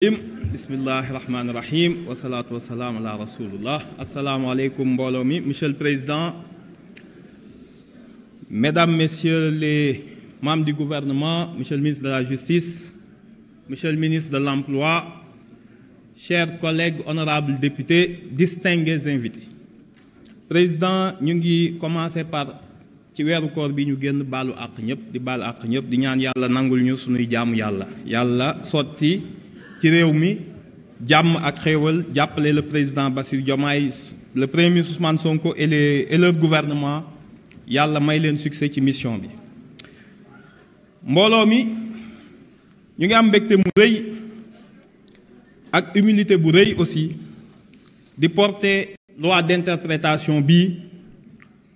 bismillahi rahmaani rahim wasalaatu wasalaam ala rasulillah asalaamaaleykum mbooloo mi monsieur le président, mesdames, messieurs les membres du gouvernement, monsieur le ministre de la justice, monsieur le ministre de l'emploi, chers collègues, honorables députés, distingués invités. Président, ñu ngi commencer par ci weeru koor bi ñu génn baalu àq ñëpp di baalu àq ñëpp di ñaan yàlla nangul ñu sunuy jaamu yàlla sotti ci réew mi jàmm ak xéewal jàppale le président Bassirou Diomaye, le premier ministre Ousmane Sonko et leur gouvernement yàlla may leen succès ci mission bi. mbooloo mi ñu ngi am mbégte mu rëy ak humilité bu rëy aussi di porter loi d'interprétation bi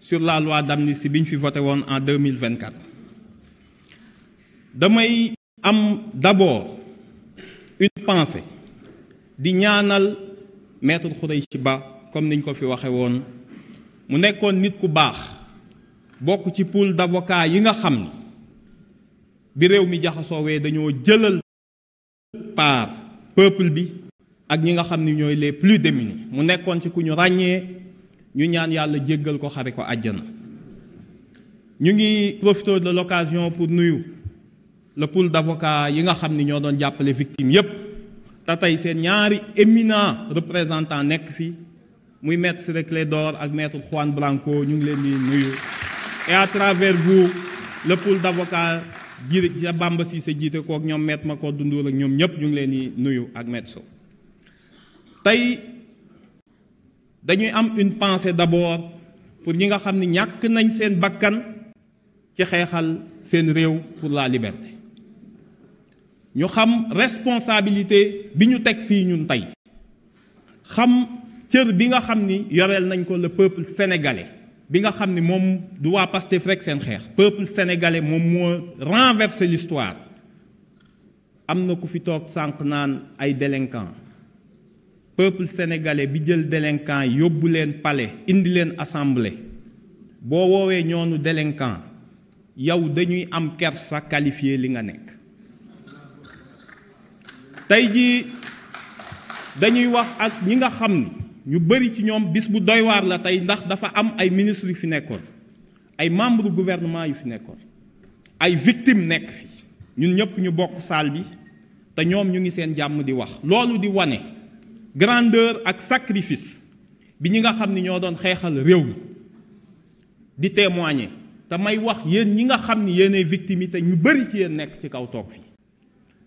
sur la loi d'amnistie bi ñu fi voté woon en 2024. damay am d'abord une pensée di ñaanal maître Khoureychi Ba comme niñ ko fi waxe woon mu nekkoon nit ku baax bokk ci pool d'avocats yi nga xam ni bi réew mi jaxasoowee dañoo jëlal par peuple bi ak ñi nga xam ni ñooy les plus démunis mu nekkoon ci ku ñu ràññee ñu ñaan yàlla jéggal ko xare ko àjjana. ñu ngi profiter de l'occasion pour nuyu le pool d'avocats yi nga xam ni ñoo doon jàppale victime yépp te tey seen ñaari éminent représentant nekk fi muy maître Ciré Clédor ak maître Juan Branco ñu ngi leen di nuyu. Et à travers vous le pool d'avocats ji Bamba Cissé jiite kook ñoom maître Macodou Ndour ak ñoom ñëpp ñu ngi leen di nuyu ak maître Sow. tey dañuy am une pensée d'abord pour ñi nga xam ni ñàkk nañ seen bakkan ci xeexal seen réew pour la liberté. ñu xam responsabilité bi ñu teg fii ñun tey xam cër bi nga xam ni yoreel nañ ko le peuple sénégalais bi nga xam ni moom du waa Pastef rek seen xeex peuple sénégalais moom moo renverser l'histoire. am na ku fi toog sànq naan ay délinquants peuple sénégalais bi jël délinquants yóbbu leen palais indi leen assemblée boo woowee ñoonu délinquant yow dañuy am kersa qualifié li nga nekk. tey jii dañuy wax ak ñi nga xam ni ñu bari ci ñoom bis bu doy waar la tey ndax dafa am ay ministres yu fi nekkoon ay membres gouvernement yu fi nekkoon ay victimes nekk fi ñun ñëpp ñu bokk salle bi te ñoom ñu ngi seen jàmm di wax loolu di wane grandeur ak sacrifice bi ñi nga xam ni ñoo doon xeexal réew mi di témoigner te may wax yéen ñi nga xam ni yéenay victimes yi te ñu bari ci yéen nekk ci kaw toog fi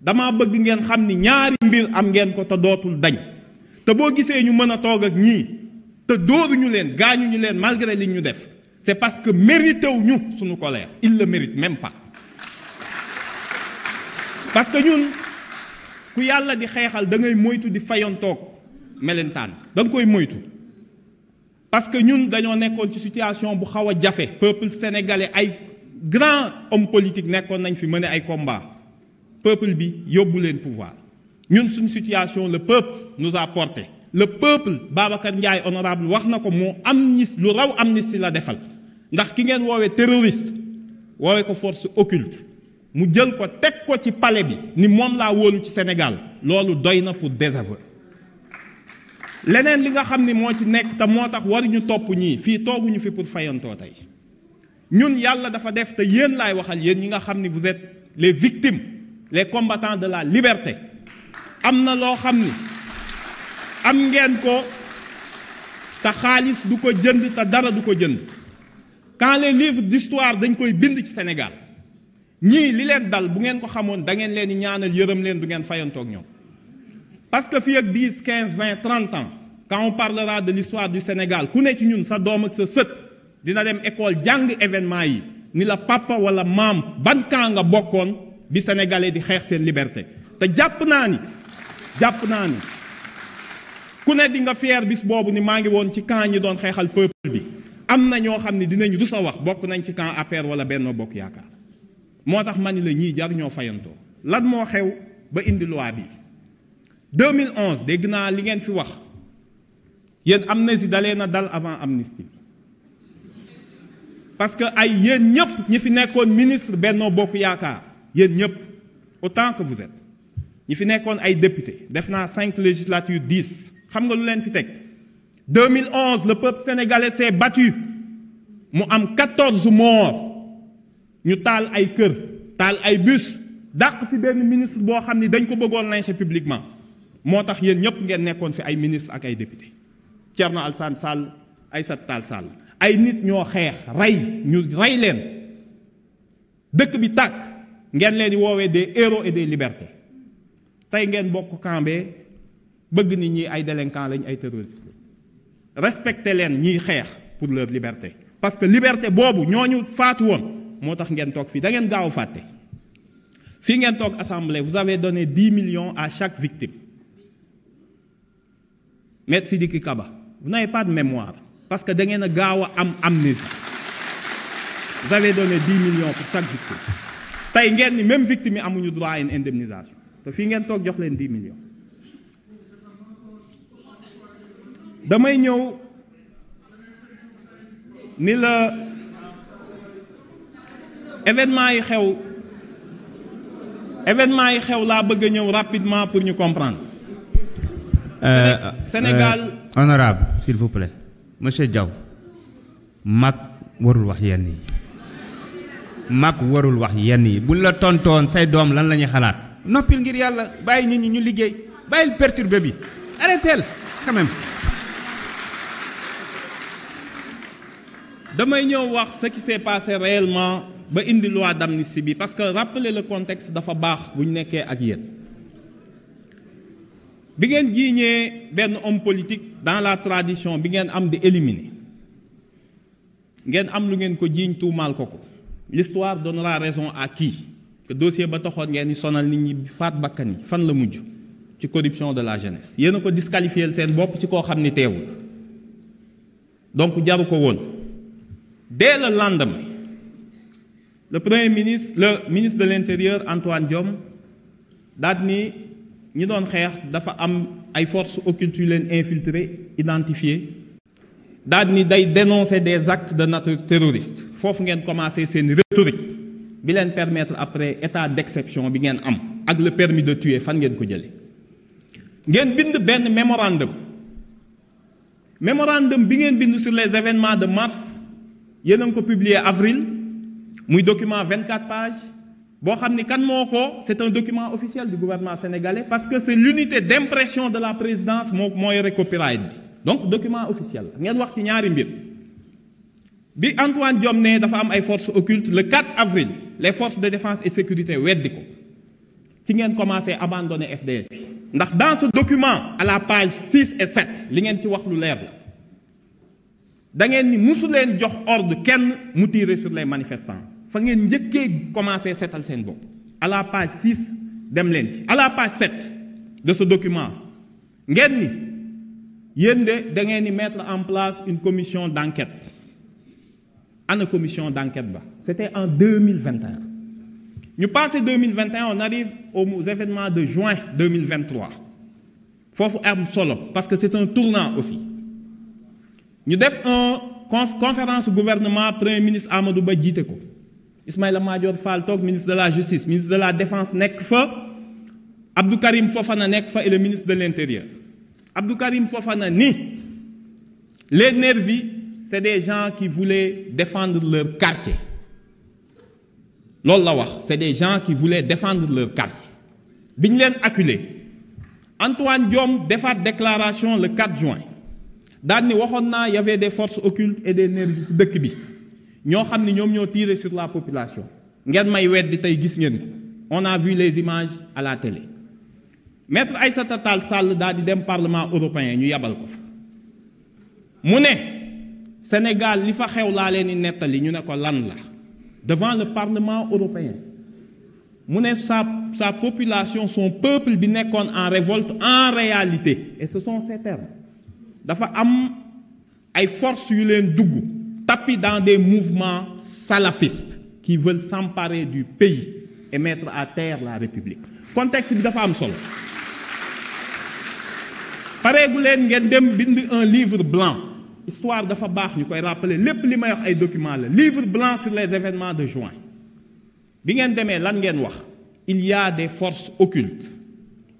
dama bëgg ngeen xam ni ñaari mbir am ngeen ko te dootul dañ te boo gisee ñu mën a toog ak ñii te dóoruñu leen gaañuñu leen malgré li ñu def c'est parce que mérité wu ñu suñu colère il le mérite même pas. parce que ñun ku yàlla di xeexal da ngay moytu di fayontoog melentaan da nga koy moytu parce que ñun dañoo nekkoon ci situation bu xaw a jafe peuple sénégalais ay grand homme politique nekkoon nañ fi mener ay combat peuple bi yóbbu leen pouvoir ñun suñu situation le peuple nous a porté le peuple Babacar Ndiaye honorable wax na ko moo amnistie lu raw amnistie la defal ndax ki ngeen woowee terroriste woowee ko force occulte mu jël ko teg ko ci palais bi ni moom laa wóolu ci Sénégal loolu doy na pour désaveu. leneen li nga xam ni moo ci nekk te moo tax waruñu topp ñii fii tooguñu fi pour fayantoo tey ñun yàlla dafa def te yéen laay waxal yéen ñi nga xam ni vous êtes les victimes les combattants de la liberté am na loo xam ni am ngeen ko te xaalis du ko jënd te dara du ko jënd quand les livres d'histoire dañ koy bind ci Sénégal ñii li leen dal bu ngeen ko xamoon da ngeen leen di ñaanal yërëm leen du ngeen fayantoog ñoom. parce que fii ak 10 15 20 30 ans quand on parlera de l'histoire du Sénégal ku ne ci ñun sa doom ak sa sët dina dem école jàng événement yi ni la papa wala maam ban camp nga bokkoon bi sénégalais di xeex seen liberté te jàpp naa ni ku ne di nga fier bis boobu ni maa ngi woon ci camp ñi doon xeexal peuple bi am na ñoo xam ne dinañ rus a wax bokk nañ ci camp APR wala Benno Bokk Yaakaar moo tax ma ni la ñii jar ñoo fayantoo lan moo xew ba indi loi bi 2011 dégg naa li ngeen fi wax yéen amnistie dalee na dal avant amnistie bi parce que ay yéen ñëpp ñi fi nekkoon ministre Benno Bokk Yaakaar yéen ñëpp autant que vous êtes ñi fi nekkoon ay député def naa 5 législatures 10 xam nga lu leen fi teg 2011 le peuple sénégalais s'est battu mu am 14 morts ñu taal ay kër taal ay bus dàq fi benn ministre boo xam ni dañ ko bëggoon lyncher publiquement moo tax yéen ñëpp ngeen nekkoon fi ay ministre ak ay député Thierno Alassane Sall Aïssata Tall Sall ay nit ñoo xeex ñu rey leen dëkk bi tàkk ngeen leen di woowee des héros et des libertés tey ngeen bokk kambee bëgg nit ñi ay délinquants lañ ay terroristes respecté leen ñiy xeex pour leur liberté parce que liberté boobu ñooñu faatu woon moo tax ngeen toog fii da ngeen gaaw fàtte fii ngeen toog assemblée vous avez donné 10 millions à chaque victime Maître Sidiki Kaba vous n'avez pas de mémoire parce que da ngeen a gaaw a am amnésie vous avez donné 10 millions pour chaque victime tey ngeen ni même victime yi amuñu droit à une indemnisation te fii ngeen toog jox leen 10 millions damay ñëw ni la événement yi xew laa bëgg a ñëw rapidement pour ñu comprendre. Sénégal honorable s'il vous plaît monsieur Diaw mag warul wax yenn yi buñ la tontoon say doom lan la ñuy xalaat noppil ngir yàlla bàyyi nit ñi ñu liggéey bàyyil perturbé bi arrêtez quand même. damay ñëw wax ce qui s'est passé réellement ba indi loi d'amnistie bi parce que rappeler le contexte dafa baax bu ñu nekkee ak yéen bi ngeen jiiñee benn homme politique dans la tradition bi ngeen am di éliminer ngeen am lu ngeen ko jiiñ tuumaal ko l'histoire donnera raison à qui que dossier ba taxoon ngeen ni sonal nit ñi faat bakkan yi fan la mujj ci corruption de la jeunesse yéen a ko disqualifier seen bopp ci koo xam ni teewul donc jaru ko woon. Dès le lendemain, le ministre de l'Intérieur Antoine Diome daal ni ñi doon xeex dafa am ay forces occultes yu leen infiltré identifié daal ni day dénoncer des actes de nature terroriste foofu ngeen commencé seen rhétorique bi leen permettre après état d'exception bi ngeen am ak le permis de tuer fan ngeen ko jëlee ngeen bind benn mémorandum bi ngeen bind sur les événements de mars yéen a ngi ko publié avril muy document 24 pages boo xam ni kan moo ko c'est un document officiel du gouvernement sénégalais parce que c'est l'unité d'impression de la présidence moo yore copyright bi donc document officiel ngeen wax ci ñaari mbir bi Antoine Diome ne dafa am ay forces occultes le 4 avril les forces de défense et sécurité weddi ko ci ngeen commencé abandonner FDS ndax dans ce document à la page 6 et 7 li ngeen ci wax lu leer la da ngeen ni musu leen jox ordre kenn mu tirer sur les manifestants fa ngeen njëkkee commencé seetal seen bopp à la page 6 dem leen ci à la page 7 de ce document ngeen ni yéen de da ngeen ni mettre en place une commission d'enquête ana commission d'enquête ba c'était en 2021 ñu passé 2021 on arrive aux événements de juin 2023 foofu am solo parce que c'est un tournant aussi ñu def conférence gouvernement premier ministre Amadou Ba jiite ko Ismaïla Madior Fall toog ministre de la justice ministre de la défense nekk fa Abdou Karim Fofana nekk fa et le ministre de l'intérieur Abdou Karim Fofana ni les nervis c'est des gens qui voulaient défendre leur quartier loolu la wax c'est des gens qui voulaient défendre leur quartier bi ñu leen acculé Antoine Diome defaat déclaration le 4 juin daal ni waxoon naa y avait des forces occultes et des nervis ci dëkk bi ñoo xam ne ñoom ñoo tiré sur la population ngeen may weddi tey gis ngeen ko on a vu les images à la télé maître Aïssata Tall Sall daal di dem parlement européen ñu yabal ko fa mu ne Sénégal li fa xew laa leen di nettali ñu ne ko lan la devant le parlement européen mu ne sa population son peuple bi nekkoon en révolte en réalité et ce sont ces termes dafa am ay forces yu leen dugg tapis dans des mouvements salafistes qui veulent s'emparer du pays et mettre à terre la République contexte bi dafa am solo pareegu leen ngeen dem bind un livre blanc histoire dafa baax ñu koy rappeler lépp li may wax ay documents la livre blanc sur les événements de juin bi ngeen demee lan ngeen wax il y a des forces occultes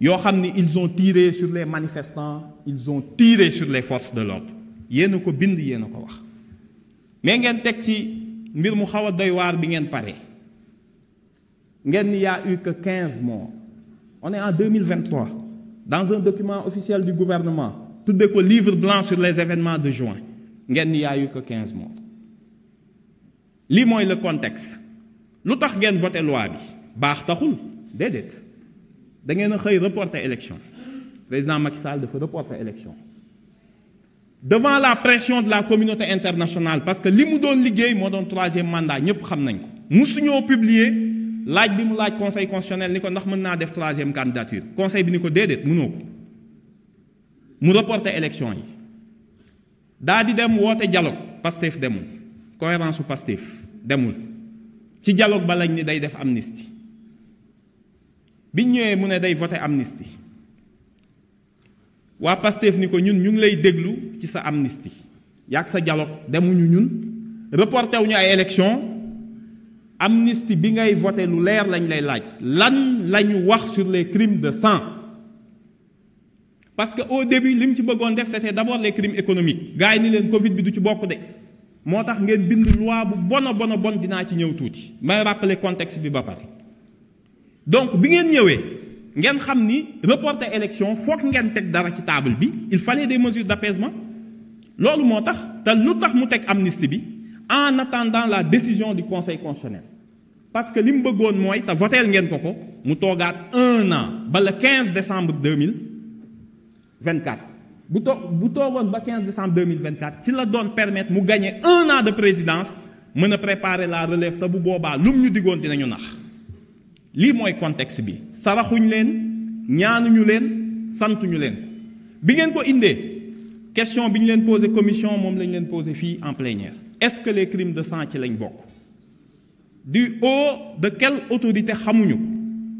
yoo xam ni ils ont tiré sur les manifestants ils ont tiré sur les forces de l'ordre yéen a ko bind yéen a ko wax mais ngeen teg ci mbir mu xaw a doy waar bi ngeen pare ngeen ni y a eu que 15 morts on est en 2023 dans un document officiel du gouvernement tuddee ko livre blanc sur les événements de juin ngeen ni y a eu que 15 morts lii mooy le contexte lu tax ngeen voté loi bi baax taxul déedéet da ngeen a xëy reporter élection président Macky Sall dafa reporter élection devant la pression de la communauté internationale parce que li mu doon liggéey moo doon 3e mandat ñëpp xam nañ ko musuñoo publier laaj bi mu laaj conseil constitutionnel ni ko ndax mën naa def 3e candidature conseil bi ni ko déedéet mënoo ko mu reporter élection yi daa di dem woote dialogue Pastef demul cohérence su Pastef demul ci dialogue ba lañ ni day def amnistie biñ ñëwee mu ne day voter amnistie waa Pastef ni ko ñun ñu ngi lay déglu ci sa amnistie yaag sa dialogue demuñu ñun reporté wuñu ay élection amnistie bi ngay voter lu leer lañ lay laaj lan lañu wax sur les crimes de sang parce que au début li mu ci bëggoon def c'était d'abord les crimes économiques gars yi ni leen Covid bi du ci bokk de moo tax ngeen bind loi bu bon dinaa ci ñëw tuuti may rappeler contexte bi ba pare donc bi ngeen ñëwee ngeen xam ni reporter élection foog ngeen teg dara ci table bi il fallait des mesures d'apaisement loolu moo tax te lu tax mu teg amnistie bi en attendant la décision du conseil constitutionnel parce que li mu bëggoon mooy te voteel ngeen ko mu toogaat 1 an ba le 15 décembre 2024 bu toogoon ba 15 décembre 2024 ci la doon permettre mu gagner 1 an de présidence mën a préparer la relève te bu boobaa lum ñu diggoon dinañu nax lii mooy contexte bi saraxuñ leen ñaanuñu leen santuñu leen bi ngeen ko indee question bi ñu leen posé commission moom lañ leen posé fii en plénière est-ce que les crimes de sang ci lañ bokk du haut de quelle autorité xamuñu ko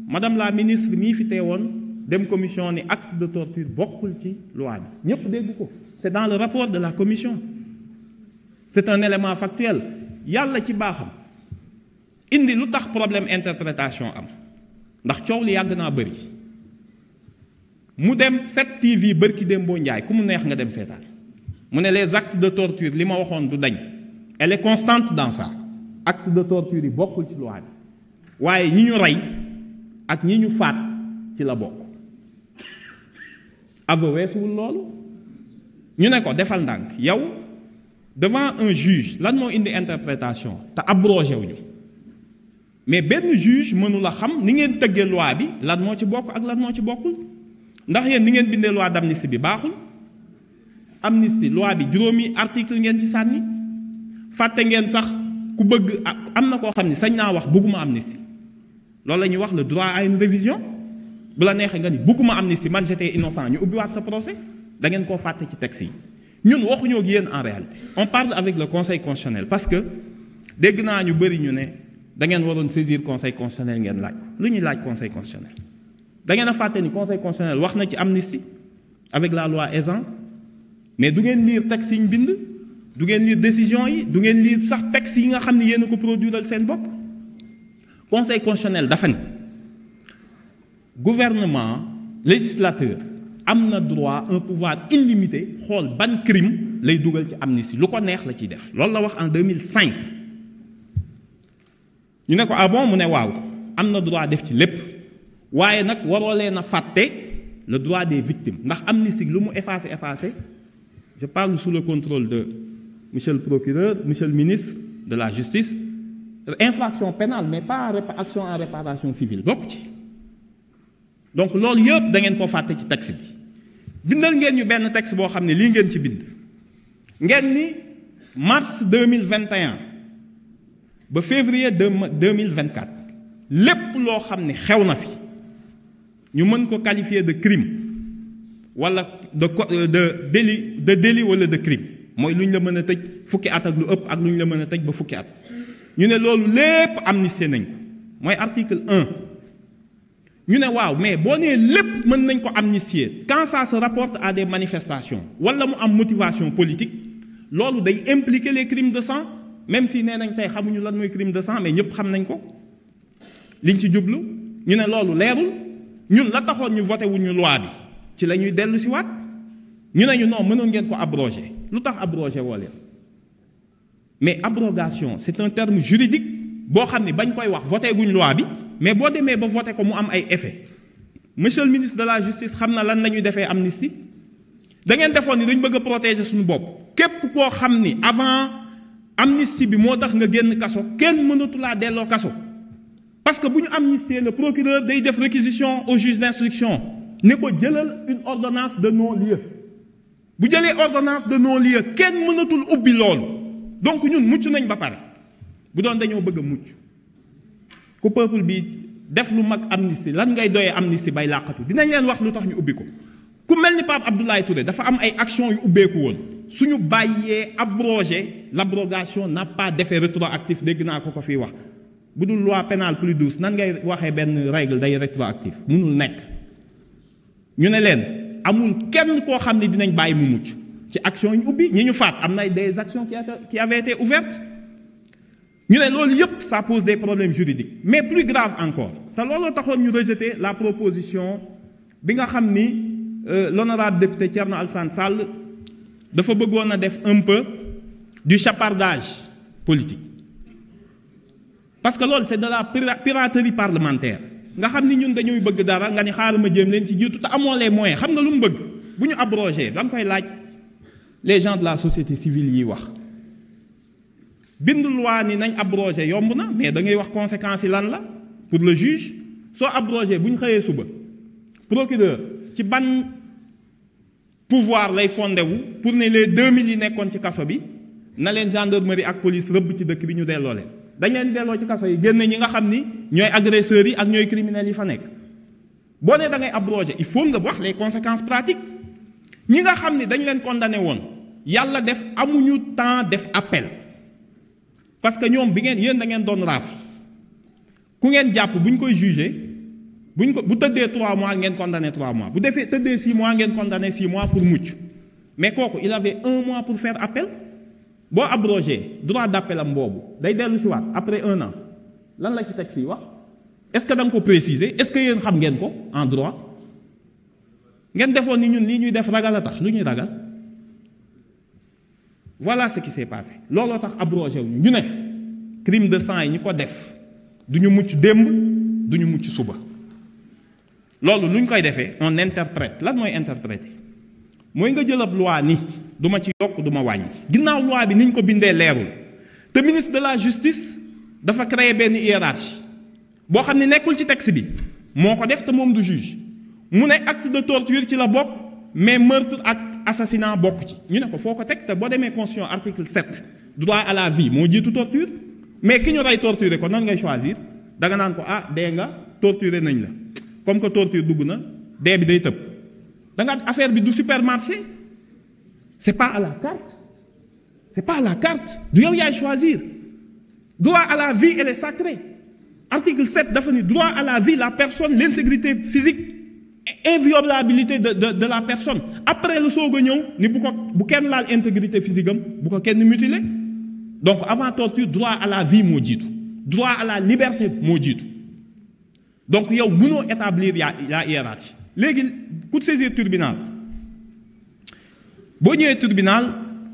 madame la ministre mii fi teewoon dem commission ni acte de torture bokkul ci loi bi ñëpp dégg ko c'est dans le rapport de la commission c'est un élément factuel yàlla ci baaxam indi lu tax problème interprétation am ndax coow li yàgg naa bëri mu dem 7TV bërki Dembo Njaay ku mu neex nga dem seetaan mu ne les actes de torture li ma waxoon du dañ elle est constante dans ça acte de torture yi bokkul ci loi bi waaye ñi ñu rey ak ñi ñu faat ci la bokk aveu weesuwul loolu ñu ne ko defal ndànk yow devant un juge lan moo indi interprétation te abrogé wuñu mais benn juge mënu la xam ni ngeen tëggee loi bi lan moo ci bokk ak lan moo ci bokkul ndax yéen ni ngeen bindee loi d'amnistie bi baaxul amnistie loi bi juróomi article ngeen ci sànni fàtte ngeen sax ku bëgg am na koo xam ne sañ naa wax bëgguma amnistie loolu la ñuy wax le droit à une révision bu la neexee nga ni bëgguma amnistie man j'étais innocent ñu ubbiwaat sa procès da ngeen koo fàtte ci texte yi ñun waxuñoo ak yéen en réalité on parle avec le conseil constitutionnel parce que dégg naa ñu bëri ñu ne da ngeen waroon saisir conseil constitutionnel ngeen laaj lu ñuy laaj conseil constitutionnel da ngeen a fàtte ni conseil constitutionnel wax na ci amnistie avec la loi Ezzan mais du ngeen lire texte yi ñu bind du ngeen lire décision yi du ngeen lire sax texte yi nga xam ne yéen a ko produiral seen bopp conseil constitutionnel dafa ne gouvernement législateur am na droit un pouvoir illimité xool ban crime lay dugal ci amnistie lu ko neex la ciy def loolu la wax en 2005 ñu ne ko ah bon mu ne waaw am na droit def ci lépp waaye nag waroo leen a fàtte le droit des victimes ndax amnistie lu mu effacé je parle sous le contrôle de monsieur le procureur monsieur le ministre de la justice infraction pénale mais pas action en réparation civile bokk ci donc loolu yëpp da ngeen koo fàtte ci texte bi bindal ngeen ñu benn texte boo xam ne lii ngeen ci bind ngeen ni mars 2021 ba février 2024 lépp loo xam ne xew na fi ñu mën ko qualifier de crime wala de délit wala de crime mooy lu ñu la mën a tëj fukki at ak lu ëpp ak lu ñu la mën a tëj ba fukki at ñu ne loolu lépp amnistie nañ ko mooy article 1 ñu ne waaw mais boo nee lépp mën nañ ko amnistier quand ça se rapporte à des manifestations wala mu am motivation politique loolu day impliquer les crimes de sang même si nee nañ tey xamuñu lan mooy crime de sang mais ñëpp xam nañ ko liñ ci jublu ñu ne loolu leerul ñun la taxoon ñu voté wuñu loi bi ci la ñuy dellu si waat ñu ne ñu non mënoon ngeen ko abroger lu tax abroger woo leen mais abrogation c'est un terme juridique boo xam ni bañ koy wax voté guñ loi bi mais boo demee ba voté ko mu am ay effet monsieur le ministre de la justice xam na lan la ñuy defee amnistie da ngeen defoon ni dañ bëgg a protéger suñu bopp képp koo xam ni avant amnistie bi moo tax nga génn kaso kenn mënatu laa delloo kaso parce que bu ñu amnistier le procureur day def réquisition au juge d'instruction ne ko jëlal une ordonnance de non-lieu bu jëlee ordonnance de non-lieu kenn mënatul ubbi loolu donc ñun mucc nañ ba pare bu doon dañoo bëgg a mucc ku peuple bi def lu mag amnistie lan ngay doyee amnistie bay làqatu dinañ leen wax lu tax ñu ubbi ko ku mel ni Pape Abdoulaye Touré dafa am ay actions yu ubbeeku woon suñu bàyyee abroger l'abrogation n'a pas d'effet rétroactif dégg naa ko fii wax bu dul loi pénale plus douce nan ngay waxee benn règle day rétroactif mënul nekk ñu ne leen amul kenn koo xam ne dinañ bàyyi mu mucc ci action yi ñu ubbi ñi ñu faat am na des actions qui avaient été ouvertes ñu ne loolu yëpp ça pose des problèmes juridiques mais plus grave encore te looloo taxoon ñu rejeter la proposition bi nga xam ni l'honorable député Thierno Alassane Sall dafa bëggoon a def un peu du chapardage politique parce que loolu c'est de la piraterie parlementaire nga xam ni ñun dañuy bëgg dara nga ni xaaral ma jéem leen ci jiitu te amoo les moyens xam nga lu mu bëgg bu ñu abrogé da nga koy laaj les gens de la société civile yi wax bind loi ni nañ abrogé yomb na mais da ngay wax conséquences yi lan la pour le juge soo abrogé bu ñu xëyee suba procureur ci ban pouvoir lay fondé wu pour ne les 2000 yi nekkoon ci kaso bi na leen gendarmerie ak police rëbb ci dëkk bi ñu delloo leen dañ leen delloo ci kaso yi génne ñi nga xam ni ñooy agresseurs yi ak ñooy criminels yi fa nekk boo nee da ngay abrogé il faut nga wax les conséquences pratiques ñi nga xam ni dañ leen condamné woon yàlla def amuñu temps def appel parce que ñoom bi ngeen yéen da ngeen doon raaf ku ngeen jàpp bu ñu koy jugé bu tëddee 3 mois ngeen condamné 3 mois bu defee tëddee 6 mois ngeen condamné 6 mois pour mucc mais kooku il avait 1 mois pour faire appel boo abrogé droit d'appel am boobu day dellu si waat après 1 an lan la ci teg fii wax est-ce que da nga ko préciser est-ce que yéen xam ngeen ko en droit ngeen defoon ni ñun lii ñuy def ragal a tax lu ñuy ragal voilà ce qui s'est passé looloo tax abrogé wu ñu ne crime de sang yi ñu ko def du ñu mucc démb du ñu mucc suba loolu lu ñu koy defee on interprète lan mooy interpréter mooy nga jël ab loi ni du ma ci yokk du ma wàññi ginnaaw loi bi ni ñu ko bindee leerul te ministre de la justice dafa créer benn hiérarchie boo xam ne nekkul ci texte bi moo ko def te moom du juge mu ne acte de torture ci la bokk mais meurtre ak assassinat bokk ci ñu ne ko foo ko teg te boo demee constitution article 7 droit à la vie moo jiitu torture mais ki ñu rey torturer ko nan ngay choisir danga naan ko ah dee nga torturer nañ la comme que torture dugg na dee bi day tëb da nga affaire bi du supermarché c'est pas à la carte c'est pas à la carte du yow yaay choisir droit à la vie elle est sacrée article 7 dafa ni droit à la vie la personne l'intégrité physique inviolabilité de la personne après la soog a ñëw ni bu kenn laal intégrité physique am bu ko kenn mutiler donc avant torture droit à la vie moo jiitu droit à la liberté moo jiitu donc yow mënoo établir la hiérarchie léegi ku saisir tribunal boo ñëwee tribunal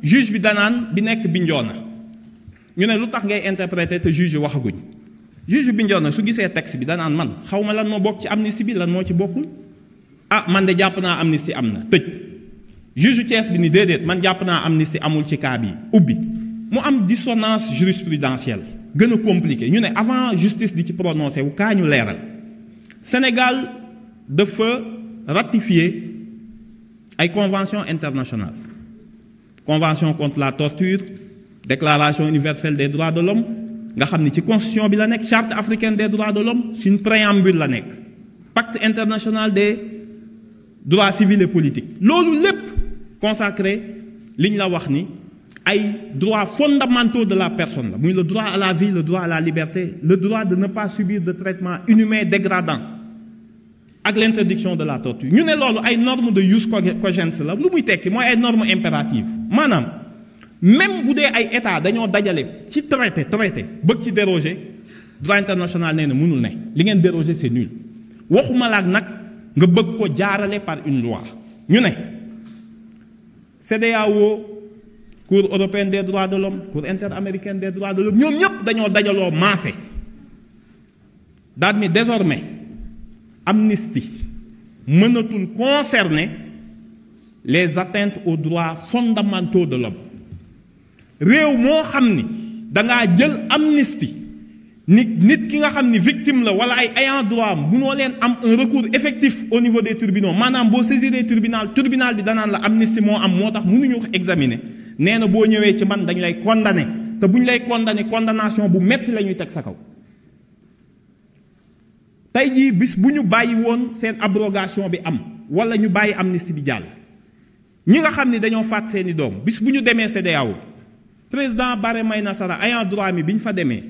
juge bi danaan bi nekk Bignona ñu ne lu tax ngay interpréter te juge waxaguñ juge Bignona su gisee texte bi danaan man xaw ma lan moo bokk ci amnistie bi lan moo ci bokkul ah man de jàpp naa amnistie am na tëj juge Thiès bi ni déedéet man jàpp naa amnistie amul ci cas bi ubbi mu am dissonance jurisprudentielle gën a compliqué ñu ne avant justice di ci prononcé wu kaa ñu leeral Sénégal dafa ratifier ay convention internationale convention contre la torture déclaration universelle des droits de l'homme nga xam ni ci constitution bi la nekk charte africaine des droits de l'homme suñu préambule la nekk pacte international des droits civils et politiques loolu lépp consacré liñ la wax ni ay droits fondamentaux de la personne la muy le droit à la vie le droit à la liberté le droit de ne pas subir de traitement inhumain dégradant ak l'interdiction de la torture ñu ne loolu ay normes de jus cogens la lu muy tekki mooy ay normes impératives maanaam même bu dee ay état dañoo dajale ci traité bëgg ci déroger droit international nee na mënul ne li ngeen déroger c'est nul waxuma la ak nag nga bëgg ko jaarale par une loi ñu ne CEDEAO Cour européenne des droits de l'homme Cour interaméricaine des droits de l'homme ñoom ñëpp dañoo dajaloo maase daal ni désormais amnistie mënatul concerner les atteintes aux droits fondamentaux de l'homme réew moo xam ni dangaa jël amnistie nit ki nga xam ni victime la wala ay ayant droit munoo leen am un recours effectif au niveau des tribunaux maanaam boo saisiree tribunal bi danaan la amnistie moo am moo tax mënuñu ko examiner nee na boo ñëwee ci man dañu lay condamner te bu ñu lay condamner condamnation bu metti la ñuy teg sa kaw tey jii bis bu ñu bàyyi woon seen abrogation bi am wala ñu bàyyi amnistie bi jàll ñi nga xam ni dañoo faat seeni doom bis bu ñu demee CEDEAO président Barre Mayna Sara ayant droit mi bi ñu fa demee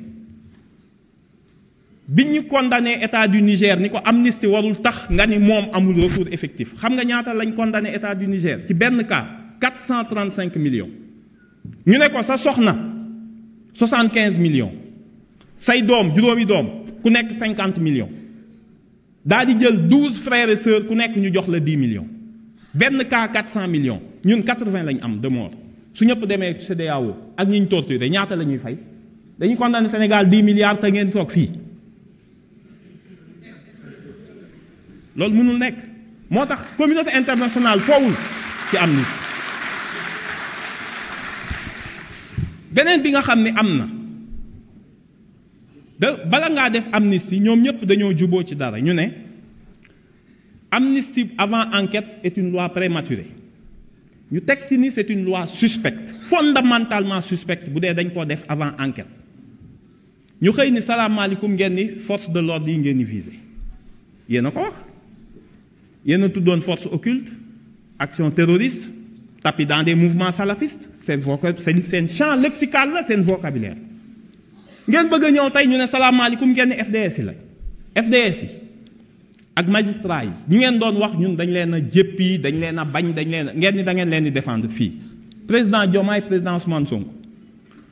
bi ñu condamné état du Niger ni ko amnistie warul tax nga ni moom amul recours effectif xam nga ñaata lañ condamné état du Niger ci benn cas 435 millions ñu ne ko sa soxna 75 millions say doom juróomi doom ku nekk 50 millions daa di jël 12 frères et sœurs ku nekk ñu jox la 10 millions benn cas 400 millions ñun 80 lañ am de mort su ñëpp demee CEDEAO ak ñi ñu torturé ñaata la ñuy fay dañuy condamné Sénégal 10 milliards te ngeen toog fii loolu mënul nekk moo tax communauté internationale foowul ci amnistie beneen bi nga xam ne am na bala ngaa def amnistie ñoom ñëpp dañoo juboo ci dara ñu ne amnistie avant enquête est une loi prématurée ñu teg ci ni c'est une loi suspecte fondamentalement suspecte bu dee dañ koo def avant enquête ñu xëy ni salaamaaleykum ngeen ni force de l'ordre yi ngeen ni visé yéen a ko wax yéen a tuddoon force occulte action terroriste tapis dans des mouvements salafistes seen champ lexical la seen vocabulaire ngeen bëgg a ñëw tey ñu ne salaamaaleykum ngeen ni FDS yi la FDS yi ak magistrat yi ñu ngeen doon wax ñun dañ leen a jéppi dañ leen a bañ dañ leen a ngeen ni da ngeen leen di défendre fii président Diomaye président Ousmane Sonko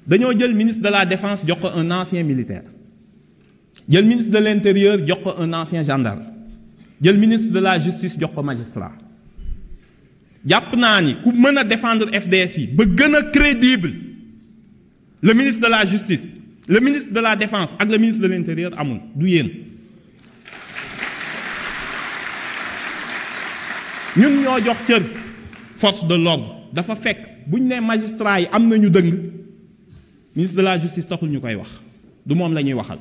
dañoo jël ministre de la défense jox ko un ancien militaire jël ministre de l'intérieur jox ko un ancien gendarme jël ministre de la justice jox ko magistrat jàpp naa ni ku mën a défendre FDS yi ba gën a crédible le ministre de la justice le ministre de la défense ak le ministre de l'intérieur amul du yéen ñun ñoo jox cër force de l'ordre dafa fekk bu ñu nee magistrat yi am nañu dëng ministre de la justice taxul ñu koy wax du moom la ñuy waxal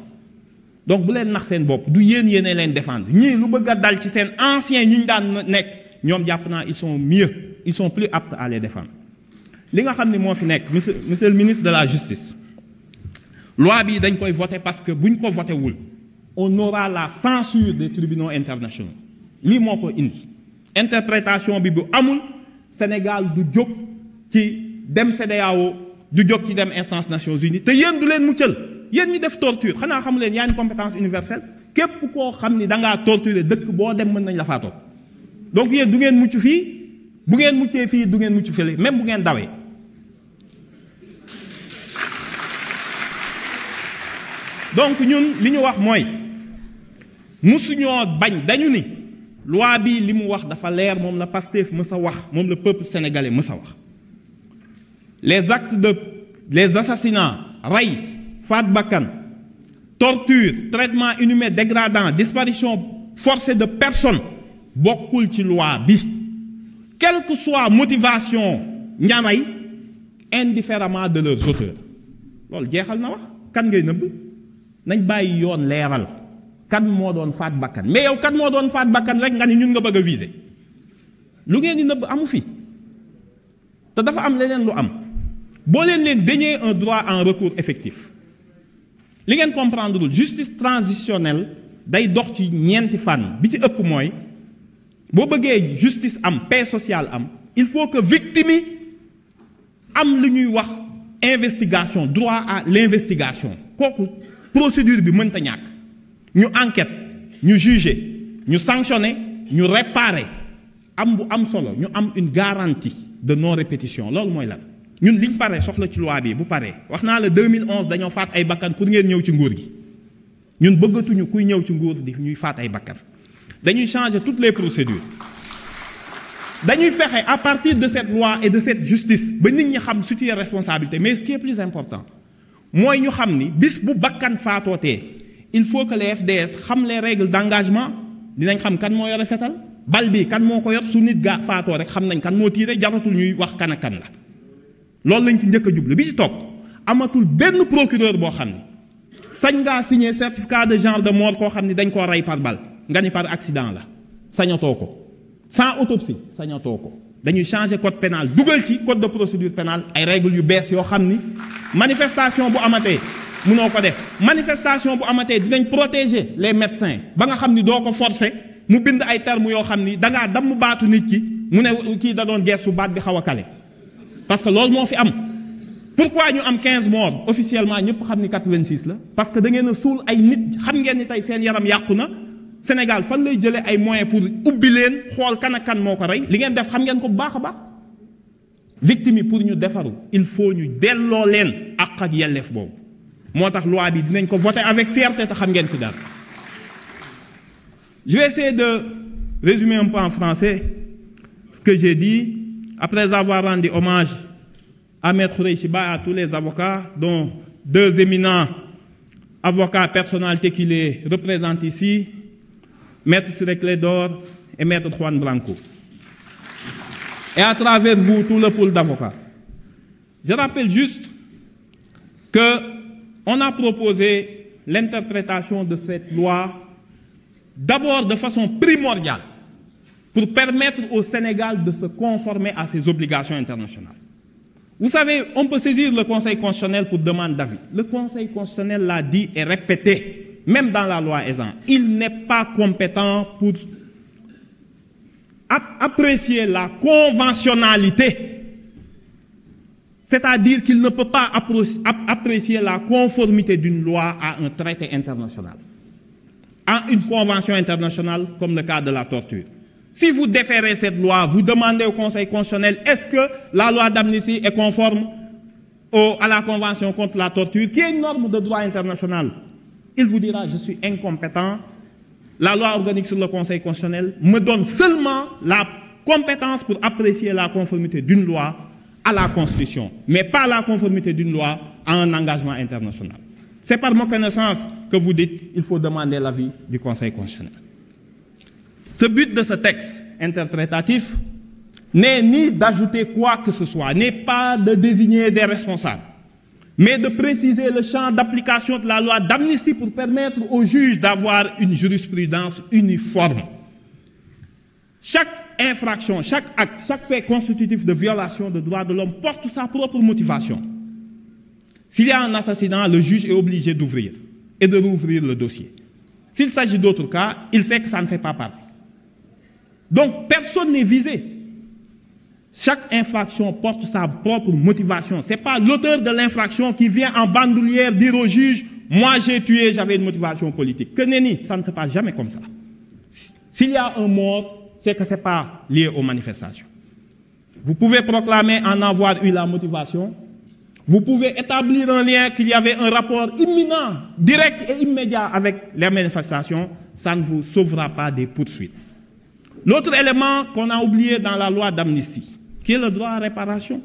donc bu leen nax seen bopp du yéene leen défendre ñii lu bëgg a dal ci seen anciens ñi ñu daan nekk ñoom jàpp naa ils sont mieux ils sont plus aptes à les défendre li nga xam ne moo fi nekk monsieur le ministre de la justice loi bi dañ koy voter parce que buñ ko voté wul on aura la censure des tribunaux internationaux lii moo ko indi interprétation bi bu amul Sénégal du jóg ci dem CEDEAO du jóg ci dem instance Nations Unies te yéen du leen muccal yéen ñi def torture xanaa xamu leen yaa une compétence universelle képp koo xam ni da ngaa torturer dëkk boo dem mën nañ la faatoo donc yéen du ngeen mucc fii bu ngeen muccee fii du ngeen mucc fële même bu ngeen dawee donc ñun li ñu wax mooy musuñoo bañ dañu ni loi bi li mu wax dafa leer moom la Pastef mës a wax moom la peuple sénégalais mës a wax les assassinats rey faat bakkan torture traitement inhumain dégradant disparition forcée de personnes bokkul ci loi bi quelle que soit motivation ñaanay indifféremment de leurs auteurs loolu jeexal na wax kan ngay nëbb nañ bàyyi yoon leeral kan moo doon faat bakkan mais yow kan moo doon faat bakkan rek nga ni ñun nga bëgg a viser lu ngeen di nëbb amu fi te dafa am leneen lu am boo leen dénier un droit en recours effectif li ngeen comprendre dul justice transitionnelle day dox ci ñeenti fànn bi ci ëpp mooy boo bëggee justice am paix sociale am il faut que victime yi am lu ñuy wax investigation droit à l'investigation kooku procédure bi mënta ñàkk ñu enquête ñu juger ñu sanctionner ñu réparer am bu am solo ñu am une garantie de non répétition loolu mooy lan ñun liñ paree soxla ci loi bi bu paree wax naa la 2011 dañoo faat ay bakkan pour ngeen ñëw ci nguur gi ñun bëggatuñu kuy ñëw ci nguur di ñuy faat ay bakkan dañuy changer toutes les procédures dañuy fexe à partir de cette loi et de cette justice ba nit ñi xam situer responsabilité mais ce qui est plus important mooy ñu xam ni bis bu bakkan faatootee il faut que les FDS xam les règles d'engagement dinañ xam kan moo yore fetal bal bi kan moo ko yor su nit gaa faatoo rek xam nañ kan moo tiire jaratul ñuy wax kan ak kan la loolu lañ ci njëkk a jublu bi ci topp amatul benn procureur boo xam ni sañ ngaa signer certificat de genre de mort koo xam ni dañ koo rey par balle nga ni par accident la sañatoo ko sans autopsie sañatoo ko dañuy changer code pénal dugal ci code de procédure pénale ay règles yu bees yoo xam ni manifestation bu amatee mënoo ko def manifestation bu amatee dinañ protéger les médecins ba nga xam ni doo ko forcer mu bind ay termes yoo xam ni dangaa damm baatu nit ki mu ne kii da doon geesu baat bi xaw a kale parce que loolu moo fi am pourquoi ñu am 15 morts officiellement ñëpp xam ni 86 la parce que da ngeen a suul ay nit xam ngeen ni tey seen yaram yàqu na Sénégal fan lay jëlee ay moyens pour ubbi leen xool kan ak kan moo ko rey li ngeen def xam ngeen ko bu baax a baax victime yi pour ñu defaru il faut ñu delloo leen àq ak yelleef boobu moo tax loi bi dinañ ko voter avec fierté te xam ngeen ci dara. Je vais essayer de résumer un peu en français ce que j'ai dit après avoir rendu hommage à Maître Khoureychi Ba et à tous les avocats, dont 2 éminents avocats personnalités qui les représentent ici, Maître Ciré Clédor et Maître Juan Branco. Et à travers vous, tout le pool d'avocats. Je rappelle juste qu'on a proposé l'interprétation de cette loi d'abord de façon primordiale pour permettre au Sénégal de se conformer à ses obligations internationales. Vous savez, on peut saisir le Conseil constitutionnel pour demande d'avis. Le Conseil constitutionnel l'a dit et répété, même dans la loi ESAN. Il n'est pas compétent pour apprécier la conventionnalité. C'est-à-dire qu'il ne peut pas apprécier la conformité d'une loi à un traité international, à une convention internationale comme le cas de la torture. Si vous déférez cette loi, vous demandez au Conseil constitutionnel est-ce que la loi d'amnistie est conforme à la Convention contre la torture, qui est une norme de droit international. Il vous dira je suis incompétent. La loi organique sur le Conseil constitutionnel me donne seulement la compétence pour apprécier la conformité d'une loi à la Constitution, mais pas la conformité d'une loi à un engagement international. C'est par ma connaissance que vous dites qu'il faut demander l'avis du Conseil constitutionnel. Ce but de ce texte interprétatif n'est ni d'ajouter quoi que ce soit, n'est pas de désigner des responsables, mais de préciser le champ d'application de la loi d'amnistie pour permettre aux juges d'avoir une jurisprudence uniforme. Chaque infraction, chaque acte, chaque fait constitutif de violation des droits de l'homme porte sa propre motivation. S'il y a un assassinat, le juge est obligé d'ouvrir et de rouvrir le dossier. S'il s'agit d'autres cas, il sait que ça ne fait pas partie. Donc, personne n'est visé. Chaque infraction porte sa propre motivation. Ce n'est pas l'auteur de l'infraction qui vient en bandoulière dire au juge « Moi, j'ai tué, j'avais une motivation politique ». Que nenni, ça ne se passe jamais comme ça. S'il y a un mort, c'est que ce n'est pas lié aux manifestations. Vous pouvez proclamer en avoir eu la motivation. Vous pouvez établir un lien qu'il y avait un rapport imminent, direct et immédiat avec les manifestations. Ça ne vous sauvera pas des poursuites. L'autre élément qu'on a oublié dans la loi d'amnistie, qui est le droit à réparation.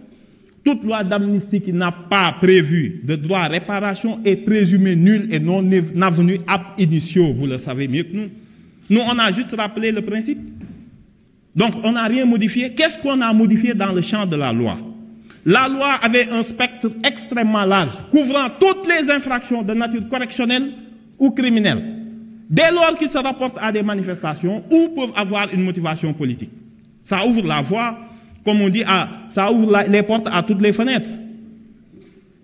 Toute loi d'amnistie qui n'a pas prévu de droit à réparation est présumée nulle et non avenue ab initio, vous le savez mieux que nous. Nous, on a juste rappelé le principe. Donc, on n'a rien modifié. Qu'est-ce qu'on a modifié dans le champ de la loi? La loi avait un spectre extrêmement large, couvrant toutes les infractions de nature correctionnelle ou criminelle, dès lors qu'ils se rapportent à des manifestations ou peuvent avoir une motivation politique. Ça ouvre la voie, comme on dit, ça ouvre les portes à toutes les fenêtres.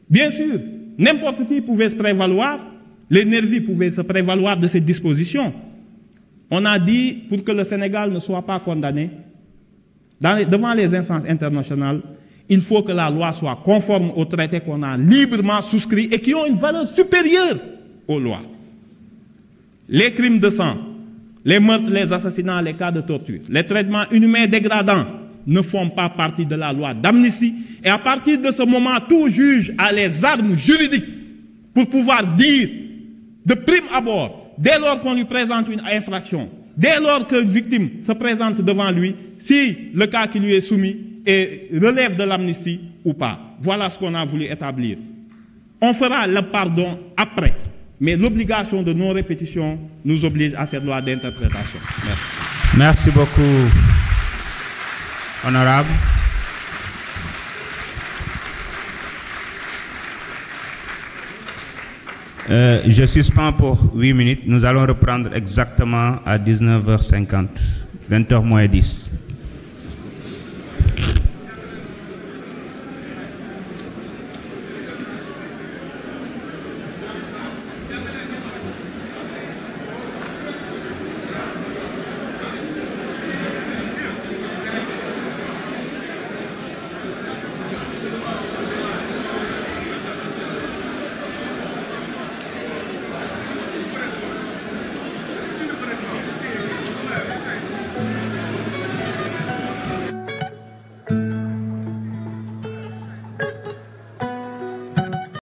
Bien sûr, n'importe qui pouvait se prévaloir, les nervis pouvaient se prévaloir de ces dispositions. On a dit, pour que le Sénégal ne soit pas condamné, devant les instances internationales, il faut que la loi soit conforme aux traités qu'on a librement souscrits et qui ont une valeur supérieure aux lois. Les crimes de sang, les meurtres, les assassinats, les cas de torture, les traitements inhumains dégradants ne font pas partie de la loi d'amnistie. Et à partir de ce moment, tout juge a les armes juridiques pour pouvoir dire, de prime abord, dès lors qu'on lui présente une infraction, Dès lors qu'une victime se présente devant lui, si le cas qui lui est soumis relève de l'amnistie ou pas. Voilà ce qu'on a voulu établir. On fera le pardon après, mais l'obligation de non-répétition nous oblige à cette loi d'interprétation. Merci. Merci beaucoup, honorable. Je suspends pour 8 minutes. Nous allons reprendre exactement à 19h50, 20h moins 10.